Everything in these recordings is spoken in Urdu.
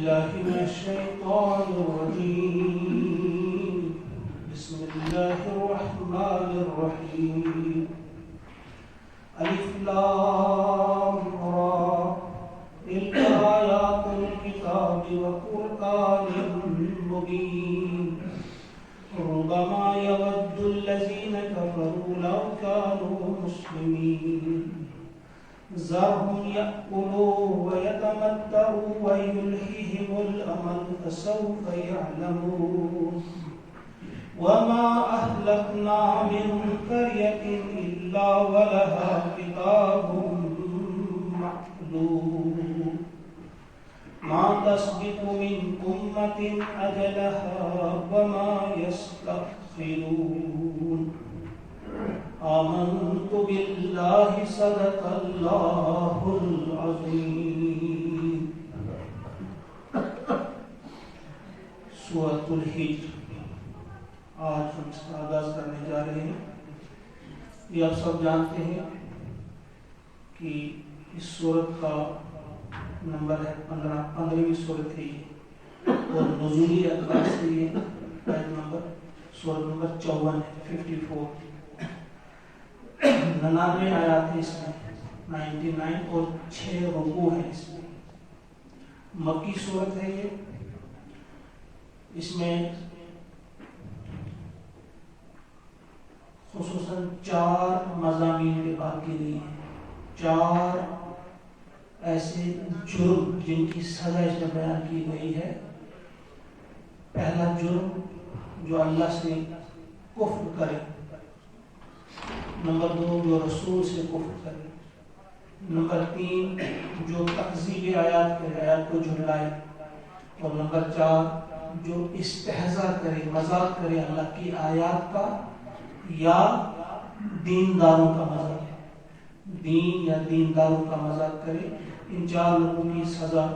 بالله من الشيطان الرجيم بسم الله الرحمن الرحيم ألف لام را تلك آيات الكتاب وقرآن مبين ربما يود الذين كفروا لو كانوا مسلمين ذرهم يأكلوا ويتمتعوا ويلههم الأمل فسوف يعلمون وما أهلكنا من قرية إلا ولها كتاب معلوم ما تسبق من أمة أجلها وما يستأخرون آمنت بالله صدق الله العظيم. سورۃ الحجر آج ہم اس کا آغاز کرنے جا رہے ہیں. یہ آپ سب جانتے ہیں کہ اس سورت کا نمبر ہے 15ویں سورت ہے یہ، اور نزولی اعتبار سے یہ آیت نمبر سورت نمبر 54 ہے 54. 99 آیات ہیں اس میں 99 اور 6 رکوع ہیں اس میں. مکی سورت ہے یہ. اس میں خصوصاً 4 مضامین کی بات کی گئی ہے. 4 ایسے جرم جن کی سزا اس میں بیان کی گئی ہے. پہلا جرم جو اللہ سے کفر کرے. نمبر 2 جو رسول سے کفر کرے. نمبر 3 جو تکذیب آیات کرے، آیات کو جھٹلائے. اور نمبر 4 جو استہزاء کرے، مذاق کرے اللہ کی آیات کا یا دینداروں کا مذاق، دین یا دینداروں کا مذاق کرے. ان 4 لوگوں کی سزا،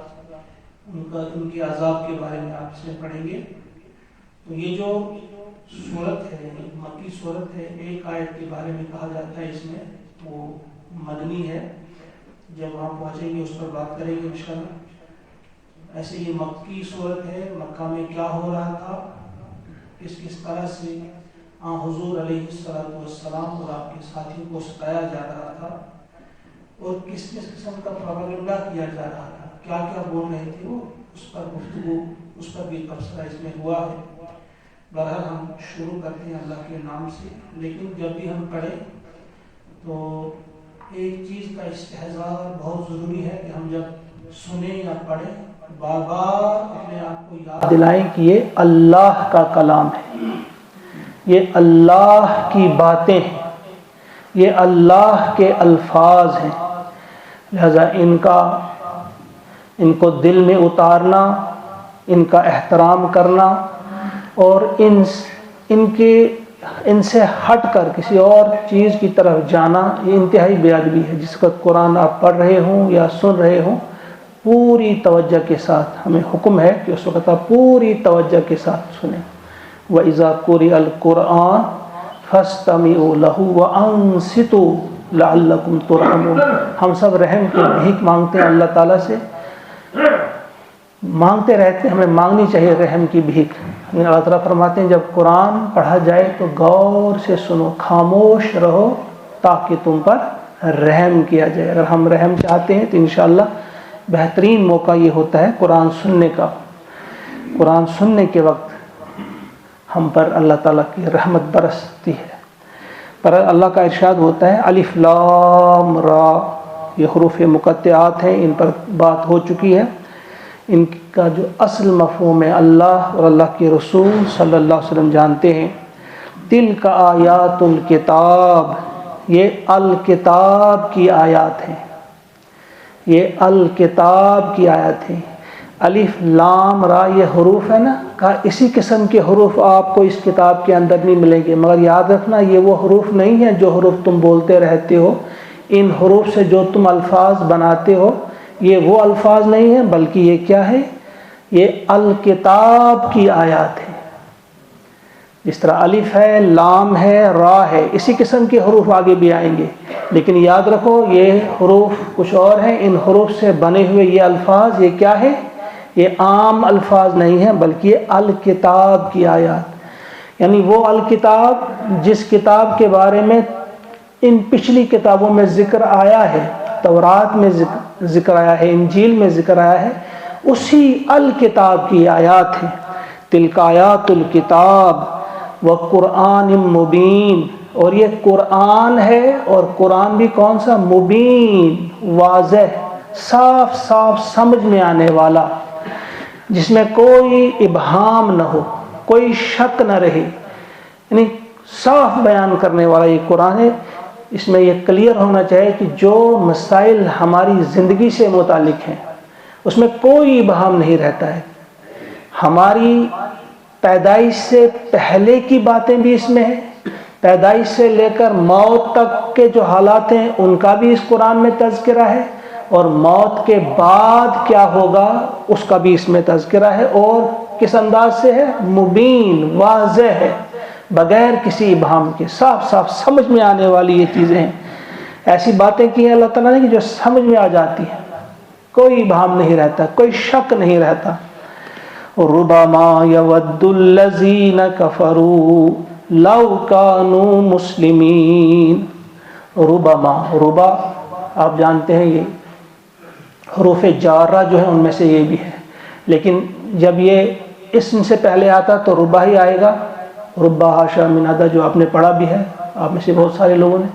ان کے عذاب کے بارے میں آپ سے پڑھیں گے. تو یہ جو سورت ہے مکی سورت ہے، ایک آیت کے بارے میں کہا جاتا ہے اس میں وہ مدنی ہے. جب وہاں پہنچیں گے اس پر بات کریں گے انشاءاللہ. ایسے یہ مکی سورت ہے. مکہ میں کیا ہو رہا تھا، کس طرح سے حضور علیہ السلام اور آپ کے ساتھیوں کو ستایا جا رہا تھا، اور کس قسم کا پروپیگنڈا کیا جا رہا تھا، کیا کیا بول رہے تھے وہ، اس پر گفتگو، اس پر بھی تبصرہ اس میں ہوا ہے. بہرحال ہم شروع کرتے ہیں اللہ کے نام سے. لیکن جب بھی ہم پڑھیں تو ایک چیز کا استحضار بہت ضروری ہے کہ ہم جب سنیں یا پڑھیں بار بار اپنے آپ کو یاد دلائیں کہ یہ اللہ کا کلام ہے، یہ اللہ کی باتیں ہیں، یہ اللہ کے الفاظ ہیں. لہذا ان کو دل میں اتارنا، ان کا احترام کرنا اور ان سے ہٹ کر کسی اور چیز کی طرف جانا یہ انتہائی بے ادبی ہے. جس کا قرآن آپ پڑھ رہے ہوں یا سن رہے ہوں پوری توجہ کے ساتھ ہمیں حکم ہے کہ اس وقت آپ پوری توجہ کے ساتھ سنیں. وَإِذَا قُرِئَ الْقُرْآنُ فَاسْتَمِعُوا لَهُ وَأَنصِتُوا لَعَلَّكُمْ تُرْحَمُونَ. ہم سب رحم کی بھیک مانگتے ہیں اللہ تعالیٰ سے، مانگتے رہتے ہیں، ہمیں مانگنی چاہیے رحم کی بھیک. اللہ تعالیٰ فرماتے ہیں جب قرآن پڑھا جائے تو غور سے سنو، خاموش رہو تاکہ تم پر رحم کیا جائے. اگر ہم رحم چاہتے ہیں تو انشاءاللہ بہترین موقع یہ ہوتا ہے قرآن سننے کا. قرآن سننے کے وقت ہم پر اللہ تعالیٰ کی رحمت برستی ہے. پر اللہ کا ارشاد ہوتا ہے الف لام را، یہ حروف مقطعات ہیں، ان پر بات ہو چکی ہے. ان کا جو اصل مفہوم ہے اللہ اور اللہ کے رسول صلی اللہ علیہ وسلم جانتے ہیں. تلک آیات الکتاب، یہ الکتاب کی آیات ہیں، یہ الکتاب کی آیات ہیں. الف لام را یہ حروف ہے نا، کہا اسی قسم کے حروف آپ کو اس کتاب کے اندر نہیں ملیں گے، مگر یاد رکھنا یہ وہ حروف نہیں ہیں جو حروف تم بولتے رہتے ہو. ان حروف سے جو تم الفاظ بناتے ہو یہ وہ الفاظ نہیں ہیں، بلکہ یہ کیا ہے، یہ الکتاب کی آیات ہیں. جس طرح الف ہے، لام ہے، را ہے، اسی قسم کے حروف آگے بھی آئیں گے. لیکن یاد رکھو یہ حروف کچھ اور ہیں. ان حروف سے بنے ہوئے یہ الفاظ یہ کیا ہے، یہ عام الفاظ نہیں ہیں بلکہ یہ الکتاب کی آیات، یعنی وہ الکتاب جس کتاب کے بارے میں ان پچھلی کتابوں میں ذکر آیا ہے، تورات میں ذکر آیا ہے، انجیل میں ذکر آیا ہے، اسی الکتاب کی آیات ہیں۔ تلک آیات الکتاب وقرآن مبین، اور یہ قرآن ہے، اور قرآن بھی کون سا؟ مبین، واضح، صاف صاف سمجھ میں آنے والا، جس میں کوئی ابہام نہ ہو، کوئی شک نہ رہے، یعنی صاف بیان کرنے والا یہ قرآن ہے۔ اس میں یہ کلیئر ہونا چاہیے کہ جو مسائل ہماری زندگی سے متعلق ہیں اس میں کوئی ابہام نہیں رہتا ہے۔ ہماری پیدائش سے پہلے کی باتیں بھی اس میں ہیں، پیدائش سے لے کر موت تک کے جو حالات ہیں ان کا بھی اس قرآن میں تذکرہ ہے، اور موت کے بعد کیا ہوگا اس کا بھی اس میں تذکرہ ہے، اور کس انداز سے ہے؟ مبین، واضح ہے، بغیر کسی ابہام کے، صاف صاف سمجھ میں آنے والی یہ چیزیں ہیں۔ ایسی باتیں کی ہیں اللہ تعالیٰ نے کہ جو سمجھ میں آ جاتی ہیں، کوئی ابہام نہیں رہتا، کوئی شک نہیں رہتا۔ ربما یود الذین کفروا لو کانوا مسلمین۔ ربما، ربا آپ جانتے ہیں یہ حروف جارہ جو ہیں ان میں سے یہ بھی ہے، لیکن جب یہ اسم سے پہلے آتا تو ربا ہی آئے گا، ربا حاشا من ادا، جو آپ نے پڑھا بھی ہے، آپ میں سے بہت سارے لوگوں نے۔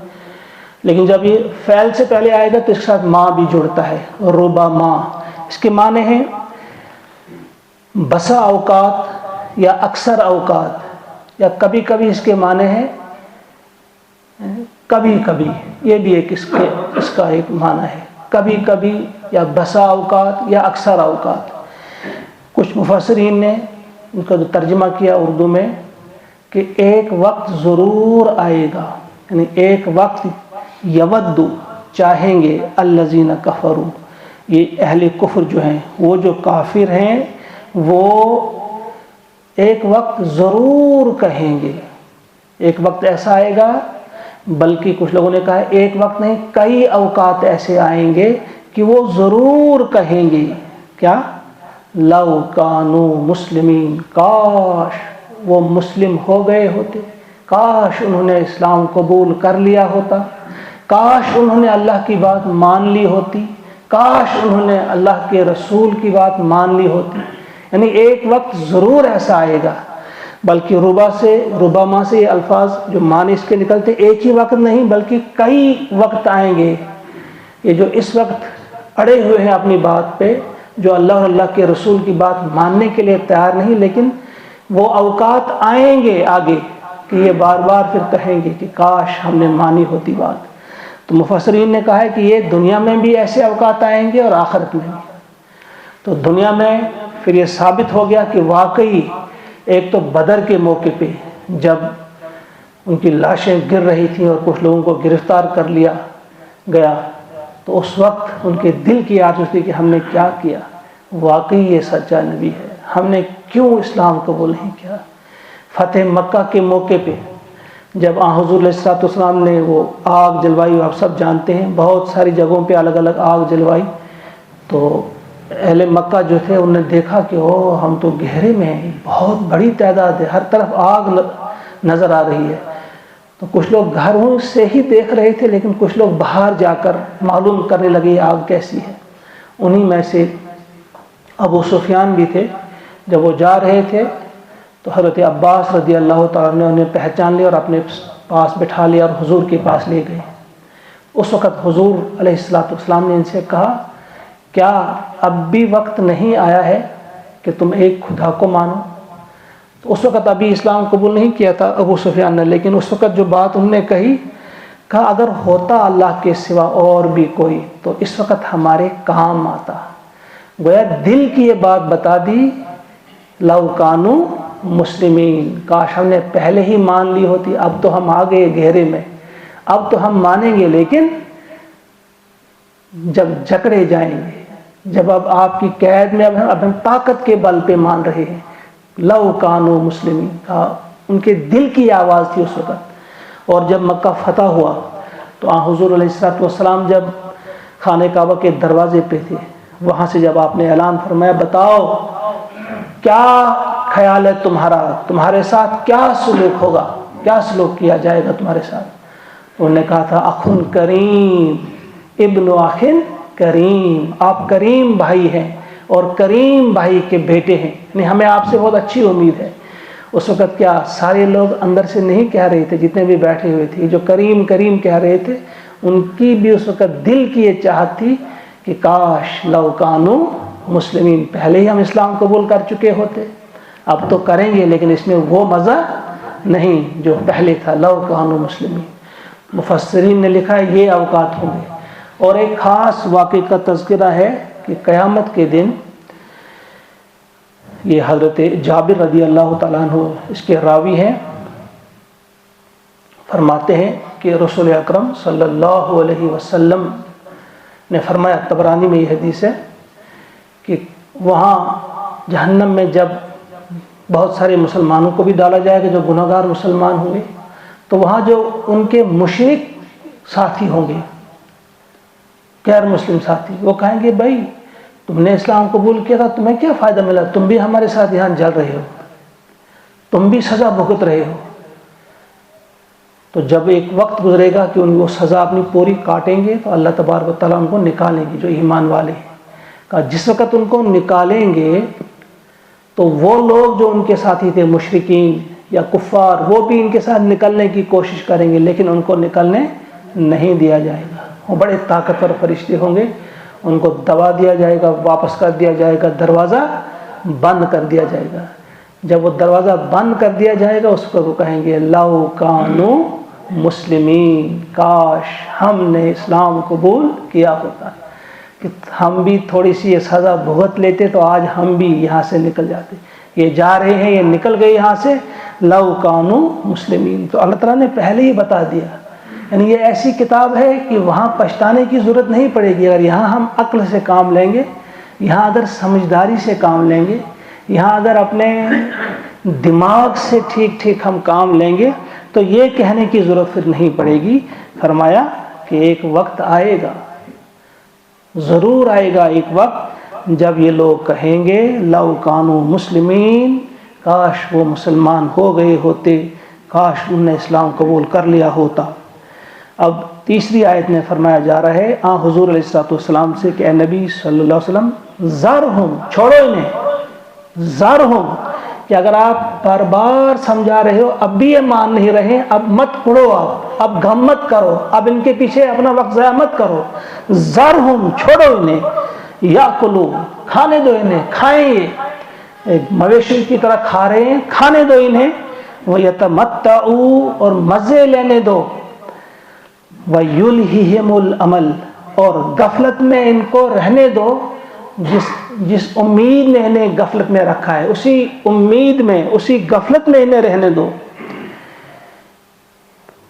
لیکن جب یہ فعل سے پہلے آئے گا تو اس کے ساتھ ماں بھی جڑتا ہے، ربا ماں۔ اس کے معنی ہیں بسا اوقات یا اکثر اوقات، یا کبھی کبھی اس کے معنی ہیں کبھی کبھی، یہ بھی ایک اس کا ایک معنی ہے، کبھی کبھی یا بسا اوقات یا اکثر اوقات۔ کچھ مفسرین نے ان کا جو ترجمہ کیا اردو میں کہ ایک وقت ضرور آئے گا، یعنی ایک وقت یود چاہیں گے الذین کفروا، یہ اہل کفر جو ہیں، وہ جو کافر ہیں وہ ایک وقت ضرور کہیں گے، ایک وقت ایسا آئے گا، بلکہ کچھ لوگوں نے کہا ہے ایک وقت نہیں، کئی اوقات ایسے آئیں گے کہ وہ ضرور کہیں گے کیا؟ لو کانوا مسلمین، کاش وہ مسلم ہو گئے ہوتے، کاش انہوں نے اسلام قبول کر لیا ہوتا، کاش انہوں نے اللہ کی بات مان لی ہوتی، کاش انہوں نے اللہ کے رسول کی بات مان لی ہوتی۔ یعنی ایک وقت ضرور ایسا آئے گا، بلکہ ربما سے یہ الفاظ جو معنی اس کے نکلتے ایک ہی وقت نہیں بلکہ کئی وقت آئیں گے۔ یہ جو اس وقت اڑے ہوئے ہیں اپنی بات پہ، جو اللہ اور اللہ کے رسول کی بات ماننے کے لیے تیار نہیں، لیکن وہ اوقات آئیں گے آگے کہ یہ بار بار پھر کہیں گے کہ کاش ہم نے مانی ہوتی بات۔ تو مفسرین نے کہا ہے کہ یہ دنیا میں بھی ایسے اوقات آئیں گے اور آخرت میں بھی۔ تو دنیا میں پھر یہ ثابت ہو گیا کہ واقعی ایک تو بدر کے موقع پہ جب ان کی لاشیں گر رہی تھیں اور کچھ لوگوں کو گرفتار کر لیا گیا، تو اس وقت ان کے دل کی آرزو تھی کہ ہم نے کیا کیا، واقعی یہ سچا نبی ہے، ہم نے کیوں اسلام قبول نہیں کیا۔ فتح مکہ کے موقع پہ جب حضور علیہ الصلوۃ والسلام نے وہ آگ جلوائی، آپ سب جانتے ہیں، بہت ساری جگہوں پہ الگ الگ آگ جلوائی، تو اہل مکہ جو تھے انہوں نے دیکھا کہ ہم تو گہرے میں ہیں، بہت بڑی تعداد ہے، ہر طرف آگ نظر آ رہی ہے۔ تو کچھ لوگ گھروں سے ہی دیکھ رہے تھے، لیکن کچھ لوگ باہر جا کر معلوم کرنے لگے آگ کیسی ہے۔ انہی میں سے ابو سفیان بھی تھے۔ جب وہ جا رہے تھے تو حضرت عباس رضی اللہ تعالیٰ نے انہیں پہچان لیا اور اپنے پاس بٹھا لیا اور حضور کے پاس لے گئے۔ اس وقت حضور علیہ الصلوۃ والسلام نے ان سے کہا کیا اب بھی وقت نہیں آیا ہے کہ تم ایک خدا کو مانو؟ تو اس وقت ابھی اسلام قبول نہیں کیا تھا ابو سفیان نے، لیکن اس وقت جو بات انہوں نے کہا اگر ہوتا اللہ کے سوا اور بھی کوئی تو اس وقت ہمارے کام آتا۔ گویا دل کی یہ بات بتا دی، لو کانوا مسلمین، کاش ہم نے پہلے ہی مان لی ہوتی، اب تو ہم آ گئے گہرے میں، اب تو ہم مانیں گے، لیکن جب جکڑے جائیں گے، جب اب آپ کی قید میں اب ہم طاقت کے بل پہ مان رہے ہیں۔ لو کانوا مسلمین، ان کے دل کی آواز تھی اس وقت۔ اور جب مکہ فتح ہوا تو حضور علیہ الصلوۃ والسلام جب خانہ کعبہ کے دروازے پہ تھے، وہاں سے جب آپ نے اعلان فرمایا بتاؤ کیا خیال ہے تمہارا، تمہارے ساتھ کیا سلوک ہوگا، کیا سلوک کیا جائے گا تمہارے ساتھ؟ انہوں نے کہا تھا اخن کریم ابن اخن کریم، آپ کریم بھائی ہیں اور کریم بھائی کے بیٹے ہیں، یعنی ہمیں آپ سے بہت اچھی امید ہے۔ اس وقت کیا سارے لوگ اندر سے نہیں کہہ رہے تھے، جتنے بھی بیٹھے ہوئے تھے جو کریم کریم کہہ رہے تھے، ان کی بھی اس وقت دل کی یہ چاہت تھی کہ کاش لو کانو مسلمین، پہلے ہی ہم اسلام قبول کر چکے ہوتے، اب تو کریں گے لیکن اس میں وہ مزہ نہیں جو پہلے تھا، لو کانو مسلمین۔ مفسرین نے لکھا ہے یہ اوقات ہوں گے۔ اور ایک خاص واقعے کا تذکرہ ہے کہ قیامت کے دن یہ حضرت جابر رضی اللہ تعالیٰ عنہ اس کے راوی ہیں، فرماتے ہیں کہ رسول اکرم صلی اللہ علیہ وسلم نے فرمایا، طبرانی میں یہ حدیث ہے کہ وہاں جہنم میں جب بہت سارے مسلمانوں کو بھی ڈالا جائے گا جو گناہ گار مسلمان ہوں گے، تو وہاں جو ان کے مشرک ساتھی ہوں گے، غیر مسلم ساتھی، وہ کہیں گے بھائی تم نے اسلام قبول کیا تھا، تمہیں کیا فائدہ ملا، تم بھی ہمارے ساتھ یہاں جل رہے ہو، تم بھی سزا بھگت رہے ہو۔ تو جب ایک وقت گزرے گا کہ ان کو سزا اپنی پوری کاٹیں گے تو اللہ تبارک و تعالیٰ ان کو نکالیں گے جو ایمان والے ہیں۔ کہا جس وقت ان کو نکالیں گے تو وہ لوگ جو ان کے ساتھی تھے مشرکین یا کفار، وہ بھی ان کے ساتھ نکلنے کی کوشش کریں گے لیکن ان کو نکلنے نہیں دیا جائے گا۔ وہ بڑے طاقتور فرشتے ہوں گے، ان کو دبا دیا جائے گا، واپس کر دیا جائے گا، دروازہ بند کر دیا جائے گا۔ جب وہ دروازہ بند کر دیا جائے گا اس کو وہ کہیں گے لو کانو مسلمین، کاش ہم نے اسلام قبول کیا ہوتا، کہ ہم بھی تھوڑی سی یہ سزا بھگت لیتے تو آج ہم بھی یہاں سے نکل جاتے۔ یہ جا رہے ہیں، یہ نکل گئے یہاں سے، لو کانو مسلمین۔ تو اللہ تعالیٰ نے پہلے ہی بتا دیا، یعنی یہ ایسی کتاب ہے کہ وہاں پچھتانے کی ضرورت نہیں پڑے گی۔ اگر یہاں ہم عقل سے کام لیں گے، یہاں اگر سمجھداری سے کام لیں گے، یہاں اگر اپنے دماغ سے ٹھیک ٹھیک ہم کام لیں گے تو یہ کہنے کی ضرورت پھر نہیں پڑے گی۔ فرمایا کہ ایک وقت آئے گا، ضرور آئے گا ایک وقت جب یہ لوگ کہیں گے لو کانو مسلمین، کاش وہ مسلمان ہو گئے ہوتے، کاش انہوں نے اسلام قبول کر لیا ہوتا۔ اب تیسری آیت میں فرمایا جا رہا ہے حضور علیہ الصلوۃ والسلام سے کہ اے نبی صلی اللہ علیہ وسلم ذرہم، چھوڑو انہیں، ذرہم، کہ اگر آپ بار بار سمجھا رہے ہو اب بھی یہ مان نہیں رہے، اب مت پڑھو، اب غم مت کرو، اب ان کے پیچھے اپنا وقت ضائع مت کرو، ذرہم، چھوڑو انہیں، یاکلو، کھانے دو انہیں، کھائیں، یہ ایک مویشی کی طرح کھا رہے ہیں، کھانے دو انہیں، وَيَتَمَتَّعُوا، اور مزے لینے دو، وَيُلْهِهِمُ الْأَمَلُ، اور غفلت میں ان کو رہنے دو، جس امید نے انہیں غفلت میں رکھا ہے اسی امید میں، اسی غفلت میں انہیں رہنے دو۔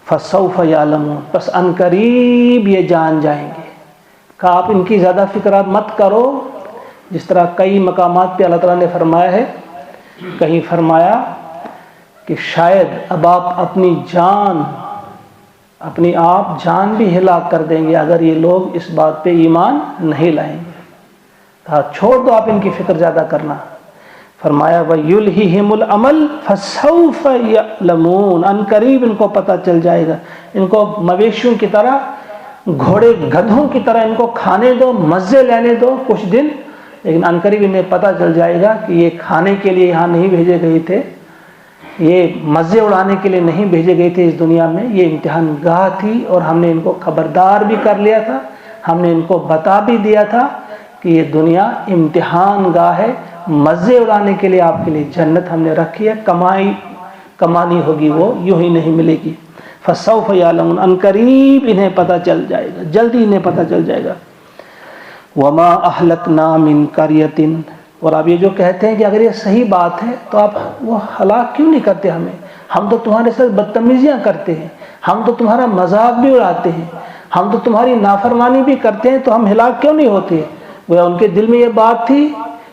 فَسَوْفَ يَعْلَمُونَ، پس ان قریب یہ جان جائیں گے۔ کہ آپ ان کی زیادہ فکرات مت کرو، جس طرح کئی مقامات پہ اللہ تعالیٰ نے فرمایا ہے، کہیں فرمایا کہ شاید اب آپ اپنی جان، اپنی آپ جان بھی ہلاک کر دیں گے اگر یہ لوگ اس بات پہ ایمان نہیں لائیں گے۔ کہا چھوڑ دو آپ ان کی فکر زیادہ کرنا۔ فرمایا وَيُلْهِهِمُ الْعَمَلُ فَسَوْفَ يَعْلَمُونَ، ان قریب ان کو پتہ چل جائے گا۔ ان کو مویشیوں کی طرح، گھوڑے گدھوں کی طرح ان کو کھانے دو، مزے لینے دو کچھ دن، لیکن ان قریب انہیں پتہ چل جائے گا کہ یہ کھانے کے لیے یہاں نہیں بھیجے گئے تھے، یہ مزے اڑانے کے لیے نہیں بھیجے گئے تھے اس دنیا میں، یہ امتحان گاہ تھی اور ہم نے ان کو خبردار بھی کر لیا تھا، ہم نے ان کو بتا بھی دیا تھا کہ یہ دنیا امتحان گاہ ہے، مزے اڑانے کے لیے آپ کے لیے جنت ہم نے رکھی ہے، کمانی ہوگی وہ یوں ہی نہیں ملے گی۔ فَسَوْفَ يَعْلَمُونَ، ان قریب انہیں پتہ چل جائے گا، جلدی انہیں پتہ چل جائے گا۔ وَمَا أَهْلَكْنَا مِنْ قَرْيَةٍ، اور آپ یہ جو کہتے ہیں کہ اگر یہ صحیح بات ہے تو آپ وہ ہلاک کیوں نہیں کرتے ہمیں؟ ہم تو تمہارے ساتھ بدتمیزیاں کرتے ہیں، ہم تو تمہارا مذاق بھی اڑاتے ہیں، ہم تو تمہاری نافرمانی بھی کرتے ہیں، تو ہم ہلاک کیوں نہیں ہوتے؟ وہ ان کے دل میں یہ بات تھی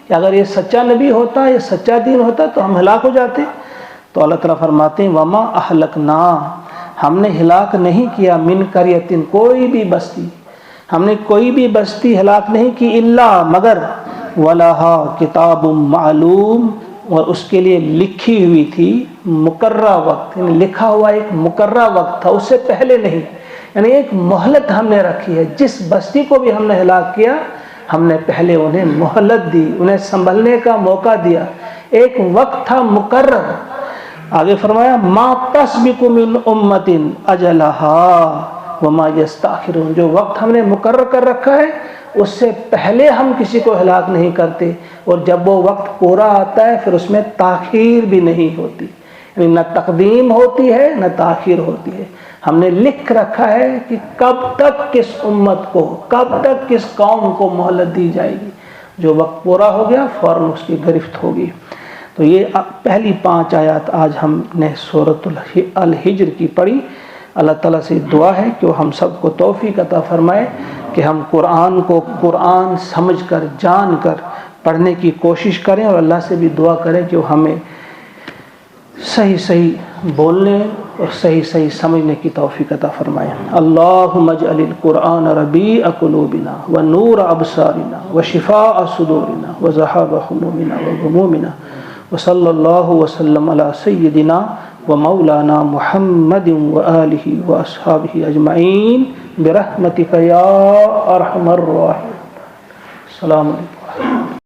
کہ اگر یہ سچا نبی ہوتا، یہ سچا دین ہوتا تو ہم ہلاک ہو جاتے۔ تو اللہ تعالیٰ فرماتے ہیں وَمَا أَهْلَكْنَا، ہم نے ہلاک نہیں کیا، من قریۃ، کوئی بھی بستی، ہم نے کوئی بھی بستی ہلاک نہیں کی الا مگر وَلَهَا کتاب معلوم، اور اس کے لیے لکھی ہوئی تھی مقررہ وقت، یعنی لکھا ہوا ایک مقررہ وقت تھا، اس سے پہلے نہیں، یعنی ایک مہلت ہم نے رکھی ہے. جس بستی کو بھی ہم نے ہلاک کیا ہم نے پہلے انہیں مہلت دی، انہیں سنبھلنے کا موقع دیا، ایک وقت تھا مقرر. آگے فرمایا ما تسبق من امت اجلها وما یستاخرون، جو وقت ہم نے مقرر کر رکھا ہے اس سے پہلے ہم کسی کو ہلاک نہیں کرتے، اور جب وہ وقت پورا آتا ہے پھر اس میں تاخیر بھی نہیں ہوتی، یعنی نہ تقدیم ہوتی ہے نہ تاخیر ہوتی ہے. ہم نے لکھ رکھا ہے کہ کب تک کس امت کو، کب تک کس قوم کو مہلت دی جائے گی. جو وقت پورا ہو گیا فوراً اس کی گرفت ہوگی. تو یہ پہلی 5 آیات آج ہم نے سورۃ الحجر کی پڑھی. اللہ تعالیٰ سے دعا ہے کہ وہ ہم سب کو توفیق عطا فرمائے کہ ہم قرآن کو قرآن سمجھ کر جان کر پڑھنے کی کوشش کریں، اور اللہ سے بھی دعا کریں کہ وہ ہمیں صحیح صحیح بولنے اور صحیح صحیح سمجھنے کی توفیق عطا فرمائے. اللہم اجعل القرآن ربیع قلوبنا ونور ابصارنا وشفاء صدورنا وذہاب همومنا وغمومنا وصلی اللہ وسلم علی سیدنا ومولانا محمد وآلہ واصحابہ اجمعین برحمتک یا ارحم الراحمین. السلام علیکم.